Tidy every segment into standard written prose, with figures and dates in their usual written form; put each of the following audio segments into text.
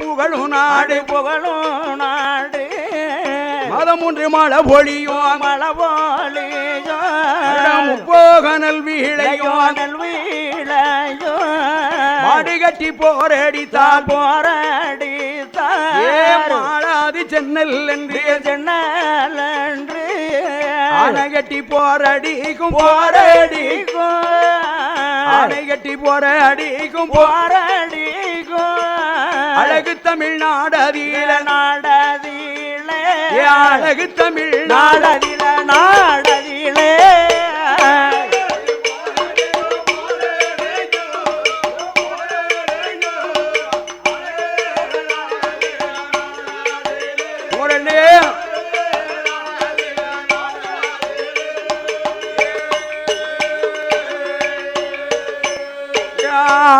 புகழும் நாடு புகழும் நாடு மதம் ஒன்று மழை பொழியும் முப்போகனல் வீழையும் மாடி கட்டி போரடித்தால் மாளாது சென்னல் என்று ஆனை கட்டி போரடிக்கும் ஆனை கட்டி போரடிக்கும் அழகு தமிழ்நாடதில அழகு தமிழ்நாடதிலே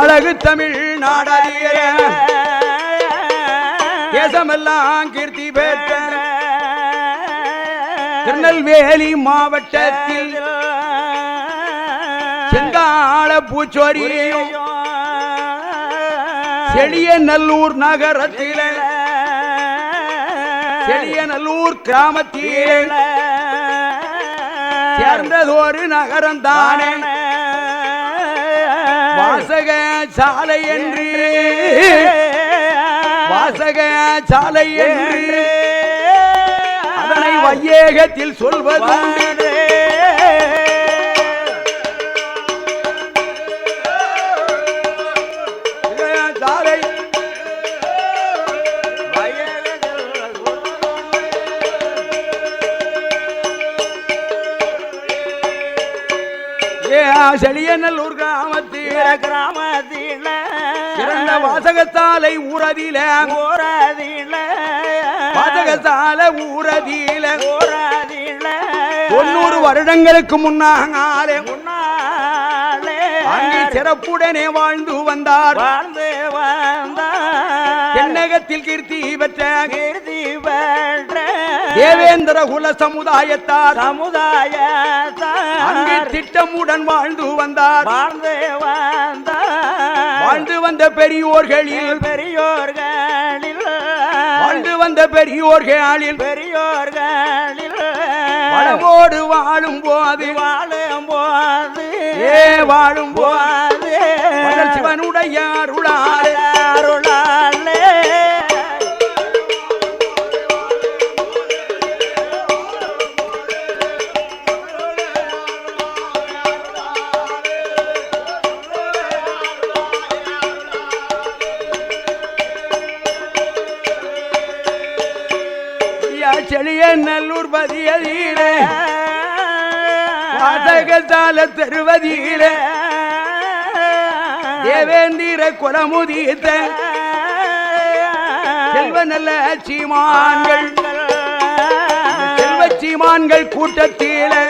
அழகு தமிழ்நாடதிலே தேசமெல்லாம் கீர்த்தி பெற்ற திருநெல்வேலி மாவட்டத்தில் செந்தாழ பூச்சோரியும் செழியநல்லூர் நகரத்தில் செழியநல்லூர் கிராமத்தில் சேர்ந்ததொரு நகரம் தானே வாசக சாலை என்று வாசக சாலை என்று அதனை வையகத்தில் சொல்வது சாலை செழியநல்லூர் கிராமத்தில் சிறந்த வாசகசாலை ஊரதில வாசகசாலை ஊரதில 90 வருடங்களுக்கு முன்னாலே அங்கே சிறப்புடனே வாழ்ந்து வந்தார் தென்னகத்தில் கீர்த்தி பெற்ற தேவேந்திர குல சமுதாயத்தார் அங்கே திட்டமுடன் வாழ்ந்து வந்தார் வாழ்ந்து வந்த பெரியோர்களில் வாழ்ந்து வந்த பெரியோர்களில் வளமோடு வாழும் போது வாழும் போது சிவனுடைய அருளாலே செழியநல்லூர் பதியதிலே வாசகசால தருவதிலே தேவேந்திர குலமுதித்த செல்வ நல்ல சீமான்கள் செல்வச்சீமான்கள் கூட்டத்திலே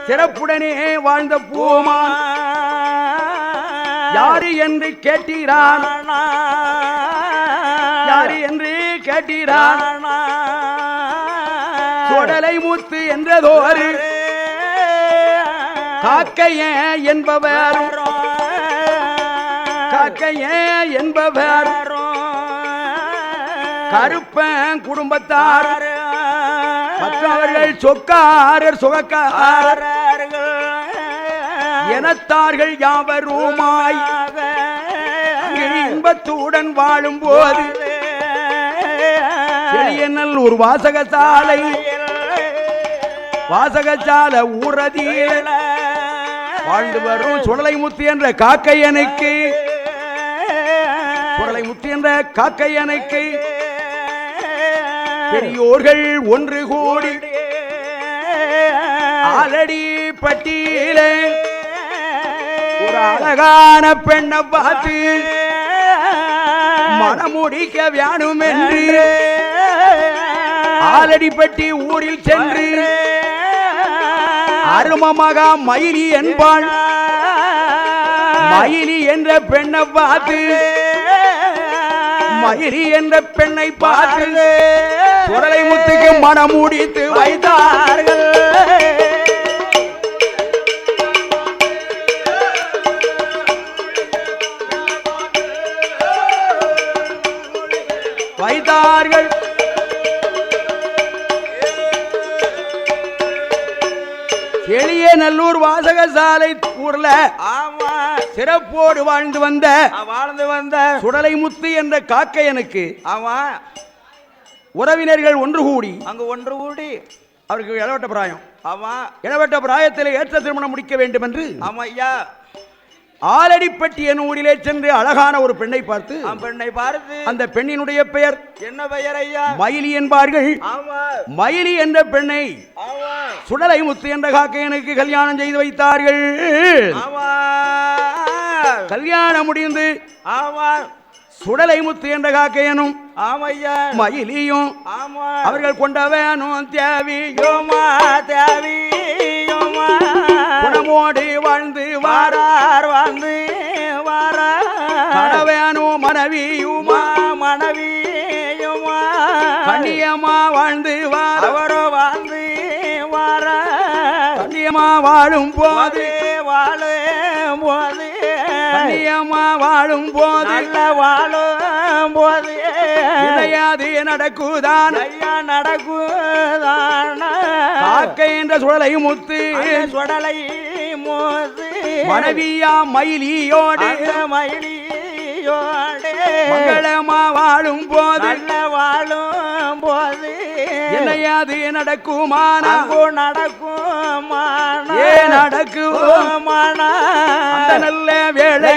சிறப்புடனே வாழ்ந்த பூமான் யாரு என்று கேட்டீரான் சொடலை மூத்து என்றதோரு காக்கைய என்பவர் கருப்ப குடும்பத்தார் மற்றவர்கள் சொக்காரர் சுகக்காரர்கள் எனத்தார்கள் யாவருமாய் இன்பத்துடன் வாழும் போது செழியநல்லூர் வாசகசாலை ஊரதியில் வாழ்ந்து வரும் சுடலைமுத்து என்ற காக்கையனுக்கு பெரியோர்கள் ஒன்று கூடி ஆலடி பட்டியிலே ஒரு அழகான பெண்ணை பார்த்து மனமுடிக்க வேணும் என்று ஆலடிப்பட்டி ஊரில் சென்று அருமமாக மயிலி என்பாள் மயிலி என்ற பெண்ணை பார்த்து மயிலி என்ற பெண்ணை பார்த்து சுடலைமுத்துக்கு மனமுடித்து வைத்தார்கள். எளிய நல்லூர் வாசகசாலை ஊர்ல ஆமா சிறப்போடு வாழ்ந்து வந்த சுடலை முத்து என்ற காக்கையனுக்கு ஆமா உறவினர்கள் ஒன்று கூடி அவருக்கு இளவட்ட பிராயம். ஆமா இளவட்ட பிராயத்தில் ஏற்ற திருமணம் முடிக்க வேண்டும் என்று ஆமா ஐயா ஆலடிப்பட்டி என் ஊரிலே சென்று அழகான ஒரு பெண்ணை பார்த்து அந்த பெண்ணினுடைய பெயர் என்ன பெயர் ஐயா? மயிலி என்பார்கள். மயிலி என்ற பெண்ணை சுடலை முத்து என்ற காக்கையனுக்கு கல்யாணம் செய்து வைத்தார்கள். கல்யாணம் முடிந்து சுடலை முத்து என்ற காக்கையனும் மயிலியும் அவர்கள் கொண்டவனும் தேவியுமா குணமோடு வாழ்ந்து வாரார் கணவனும் மனைவியுமா கண்ணியமா வாழ்ந்து வாரவரோ கண்ணியமா வாழும் போது கண்ணியமா வாழும் போது இணையாது நடக்குதான் காக்கை என்ற சுடலை முத்து மனைவியா மயிலியோடு மங்களமா வாழும் போது இணையாது நடக்குமானா நடக்குமானா நல்ல வேலை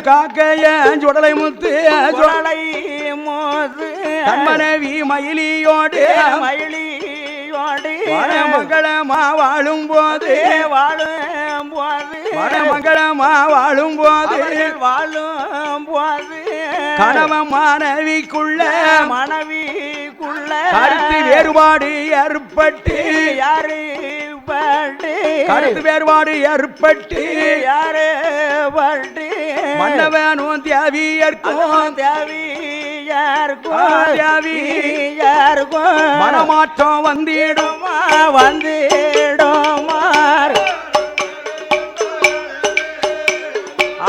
காக்கைய சுடலை முத்து மனைவி மயிலியோடு மங்களமா வாழும் போது மங்களமா வாழும் போது கணவன் மனைவிக்குள்ள கருத்து வேறுபாடு ஏற்பட்டு மன்னவனும் தேவியர்க்கும் மனமாற்றம் வந்திடுமா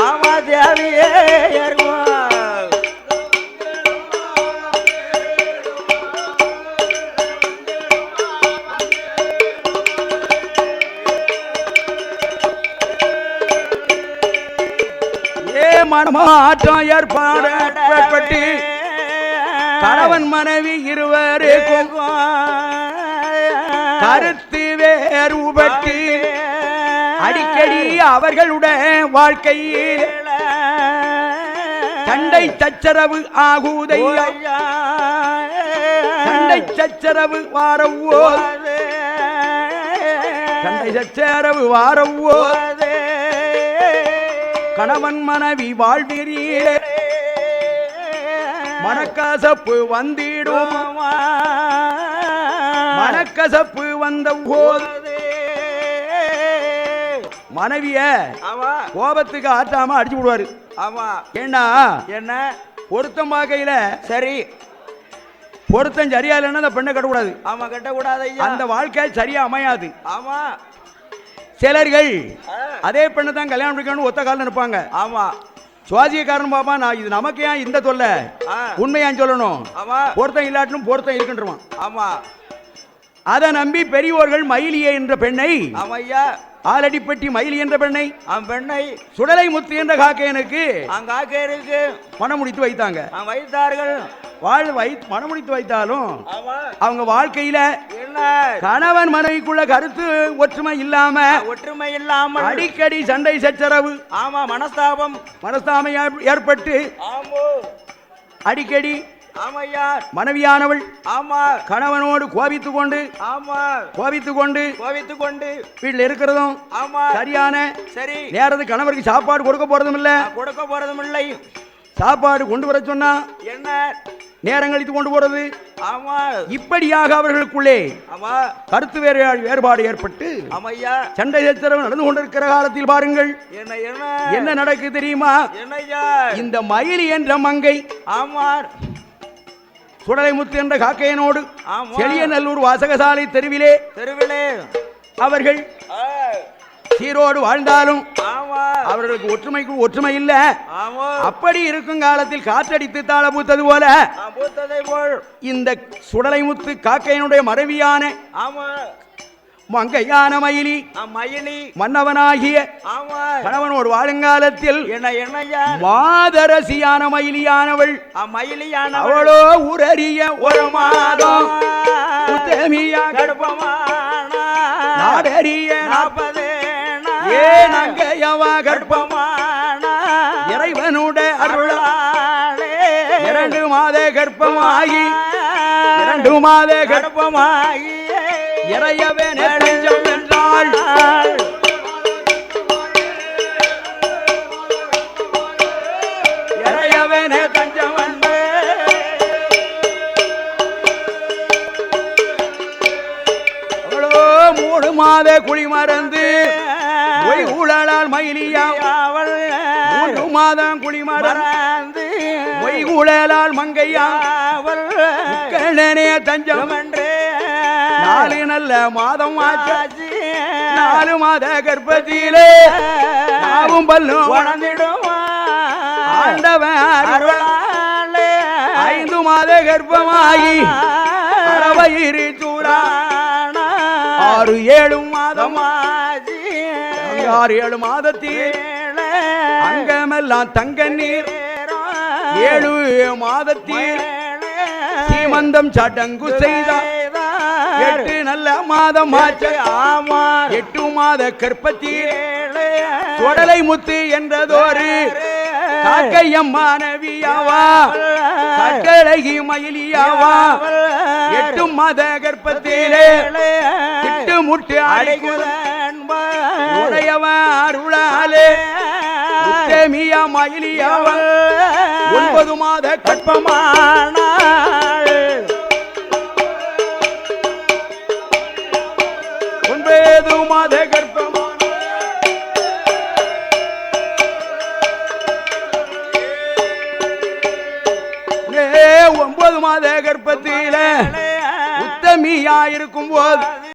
ஆமா தேவியே மனமாற்றம் ஏற்பட்டு கணவன் மனைவி இருவருக்கும் கருத்து வேறுபட்டு அடிக்கடி அவர்களுடைய வாழ்க்கையில் சண்டை சச்சரவு ஆகுதையா சண்டை சச்சரவு வாரவோ சண்டை சச்சரவு வாரவோ கணவன் மனைவி வாழ்வீரே மனக்கசப்பு வந்திடும் மனக்கசப்பு வந்த போது மனைவிய கோபத்துக்கு ஆட்டாம அடிச்சு விடுவாரு. ஏன்னா என்ன பொருத்தம் பார்க்கையில சரி பொருத்தம் சரியா இல்லைன்னா அந்த பெண்ணை கட்டக்கூடாது. கட்டக்கூடாது. அந்த வாழ்க்கை சரியா அமையாது. சிலர்கள் அதே பெண்ணை தான் கல்யாணம் பண்ணிக்கணும் ஒத்த காலில் நிற்பாங்க. சுவாசியக்காரன் பாப்பா நான் இது நமக்கு ஏன் இந்த தொல்லை உண்மையான்னு சொல்லணும். பொருத்தம் இல்லாட்டினும் பொருத்தம் இருக்குன்றான். அதை நம்பி பெரியோர்கள் மயிலியை என்ற பெண்ணை ஆலடிப்பட்டி மயிலி என்ற பெண்ணை சுடலை முத்து என்ற காக்கையனுக்கு மனம் முடித்து வைத்தார்கள். மனம் முடித்து வைத்தாலும் அவங்க வாழ்க்கையில கணவன் மனைவிக்குள்ள கருத்து ஒற்றுமை இல்லாம அடிக்கடி சண்டை சச்சரவு மனஸ்தாபம் ஏற்பட்டு அடிக்கடி மனைவியானவள் கணவனோடு கோபித்துக் கொண்டு வீட்டில் இருக்கிறதும் சரியான நேரத்துக்கு கணவருக்கு சாப்பாடு கொடுக்க போறதும் இல்லை சாப்பாடு கொண்டு வர சொன்னா என்ன நேரம் கழித்து கொண்டு போறது. ஆமா இப்படியாக அவர்களுக்குள்ளே ஆமா கருத்து வேறுபாடு ஏற்பட்டு ஆமையா சண்டை சச்சரவு நடந்து கொண்டிருக்கிற காலத்தில் பாருங்கள் என்ன என்ன என்ன நடக்கு தெரியுமா? என்னய்யா இந்த மயிலி என்ற மங்கை ஆமா சுடலைமுத்து என்ற காக்கையனோடு ஆமா. செழியநல்லூர் வாசகசாலை தெருவிலே அவர்கள் சீரோடு வாழ்ந்தாலும் ஆமா அவர்களுக்கு ஒற்றுமை இல்ல. ஆமா அப்படி இருக்கும் காலத்தில் காற்றடித்து தாள பூத்தது போல பூத்ததை போல் இந்த சுடலைமுத்து காக்கையனுடைய மனைவியான ஆமா மங்கையான மயிலி மயிலி மன்னவனாகிய ஆமா கணவனோடு வாழுங்காலத்தில் என்னய்யா மாதரசியான மயிலியானவள் மயிலியான அவளோ உரறிய ஒரு மாதம் உத்தமியா கடுப்பமான நாடறிய 40 ஏன் அங்கையவா கடுப்பமான இறைவனுடைய அருளாளே 2 மாத கர்ப்பமாகி 2 மாத கடுப்பமாகி இறையவே நெஞ்சம் என்றாள். இறையவனே தஞ்சம் வந்து அவளோ 3 மாத குழி மறந்து பொய் ஊழலால் மயிலியா அவள் 3 மாதம் குழி மறந்து பொய் ஊழலால் மங்கையா அவள் கண்ணனே தஞ்சம் என்று 4 நல்ல மாதம் ஆச்சு. 4 மாத கர்ப்பத்திலே நாவும் பல்லும் வளர்ந்திடுமா ஆண்டவன் அருளாளே 5 மாத கர்ப்பமாகி வயிறு சூடா 6-7 மாதம் 6-7 மாதத்தில் அங்கமெல்லாம் தங்க நீர் 7 மாதத்தில் சீமந்தம் சடங்கு செய்தார் 8 நல்ல மாதம் ஆச்சு. 8 மாத கர்ப்பத்தில் சுடலை முத்து என்றதோரு காக்கையம் மாணவியாவா கட்டழகி மயிலியாவா 8 மாத கர்ப்பத்திலே திட்டு முட்டு அடைக்குதன் உடையவன் அருளாலே உத்தமியா மயிலியாவா 9 மாத கர்ப்பமான 9 மாத கர்ப்பமான 9 மாத கர்ப்பத்தில உத்தமியா இருக்கும் போது